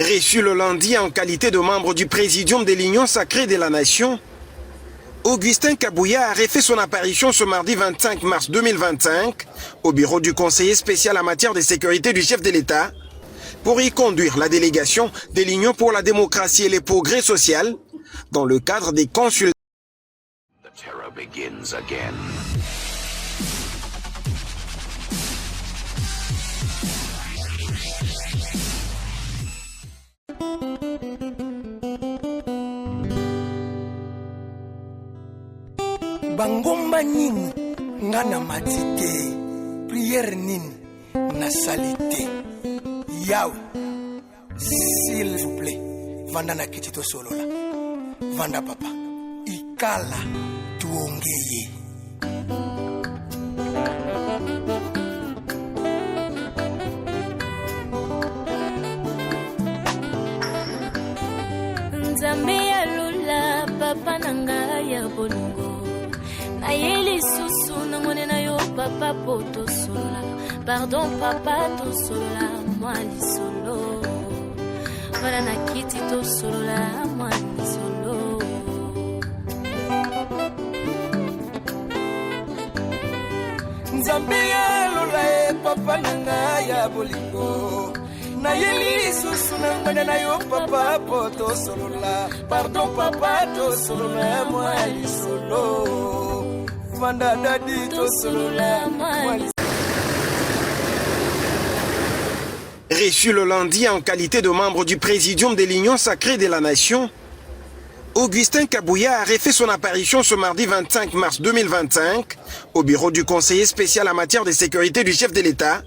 Reçu le lundi en qualité de membre du Présidium de l'Union sacrée de la Nation, Augustin Kabouya a refait son apparition ce mardi 25 mars 2025 au bureau du conseiller spécial en matière de sécurité du chef de l'État pour y conduire la délégation de l'Union pour la démocratie et le progrès social dans le cadre des consultations. Bangomba nini ngana matite prière nini na salité yawe s'il vous plaît vanda na kitito solola vanda papa ikala tuongeye Nzambe ya lula papa nanga ya bolongo na yeli susu nangone na yo papa poto sola pardon papa to sola mwali solo wana na kiti to sola mwali solo Nzambe ya lula papa nanga ya bolingo na yeli susu nangone na yo papa poto sola pardon papa to sola mwali solo Reçu le lundi en qualité de membre du Présidium de l'Union sacrée de la Nation, Augustin Kabouya a refait son apparition ce mardi 25 mars 2025 au bureau du conseiller spécial en matière de sécurité du chef de l'État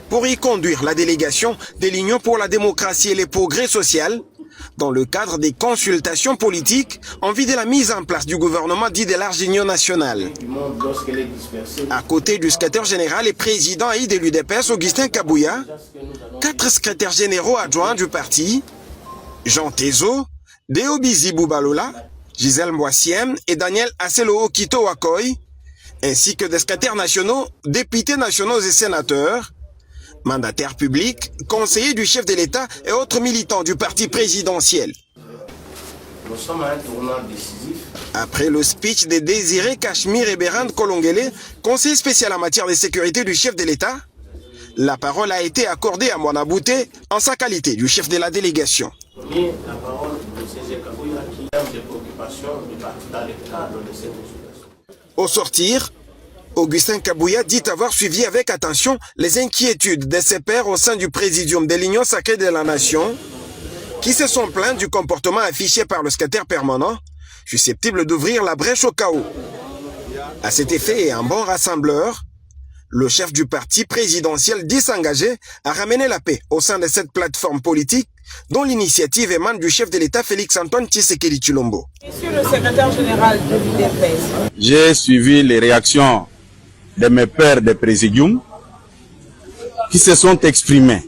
pour y conduire la délégation de l'Union pour la démocratie et le progrès social dans le cadre des consultations politiques en vue de la mise en place du gouvernement dit de large union nationale. À côté du secrétaire général et président de l'UDPS, Augustin Kabouya, 4 secrétaires généraux adjoints du parti, Jean Tezo, Deobizi Boubalola, Gisèle Mboissiem et Daniel Aselo Okito Wakoy, ainsi que des secrétaires nationaux, députés nationaux et sénateurs, mandataires publics, conseillers du chef de l'État et autres militants du parti présidentiel. Nous sommes à un tournant décisif. Après le speech de Désiré Cachemire et Bérande Kolongele, conseiller spécial en matière de sécurité du chef de l'État, la parole a été accordée à Moana Bouté en sa qualité du chef de la délégation. La parole de C.G. Kabouya qui a des préoccupations du parti dans le cadre de ces consultations. Au sortir, Augustin Kabouya dit avoir suivi avec attention les inquiétudes de ses pairs au sein du Présidium de l'Union sacrée de la Nation qui se sont plaints du comportement affiché par le secrétaire permanent, susceptible d'ouvrir la brèche au chaos. À cet effet et un bon rassembleur, le chef du parti présidentiel dit s'engager à ramener la paix au sein de cette plateforme politique dont l'initiative émane du chef de l'État Félix-Antoine Tshisekedi Tshilombo. Monsieur le secrétaire général de l'UDPS. J'ai suivi les réactions de mes pairs de présidium qui se sont exprimés,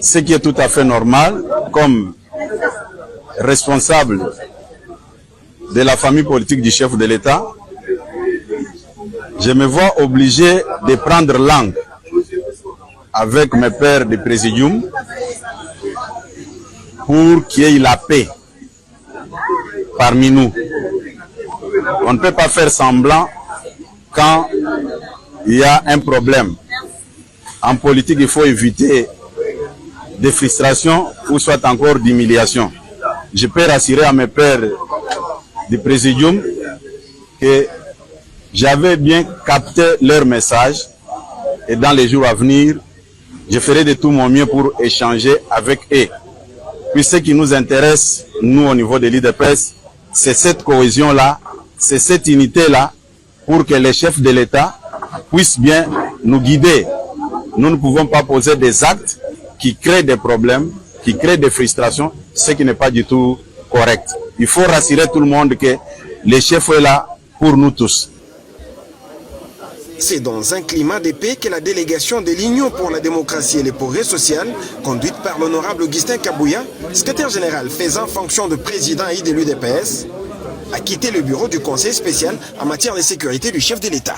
ce qui est tout à fait normal comme responsable de la famille politique du chef de l'État. Je me vois obligé de prendre langue avec mes pairs de présidium pour qu'il y ait la paix parmi nous. On ne peut pas faire semblant quand il y a un problème. En politique, il faut éviter des frustrations ou soit encore d'humiliation. Je peux rassurer à mes pairs du présidium que j'avais bien capté leur message et dans les jours à venir, je ferai de tout mon mieux pour échanger avec eux. Puis ce qui nous intéresse, nous au niveau de l'UDPS, c'est cette cohésion-là, c'est cette unité-là, pour que les chefs de l'État puissent bien nous guider. Nous ne pouvons pas poser des actes qui créent des problèmes, qui créent des frustrations, ce qui n'est pas du tout correct. Il faut rassurer tout le monde que le chef est là pour nous tous. C'est dans un climat de paix que la délégation de l'Union pour la démocratie et le progrès social, conduite par l'honorable Augustin Kabouya, secrétaire général faisant fonction de président de l'UDPS, a quitté le bureau du conseil spécial en matière de sécurité du chef de l'État.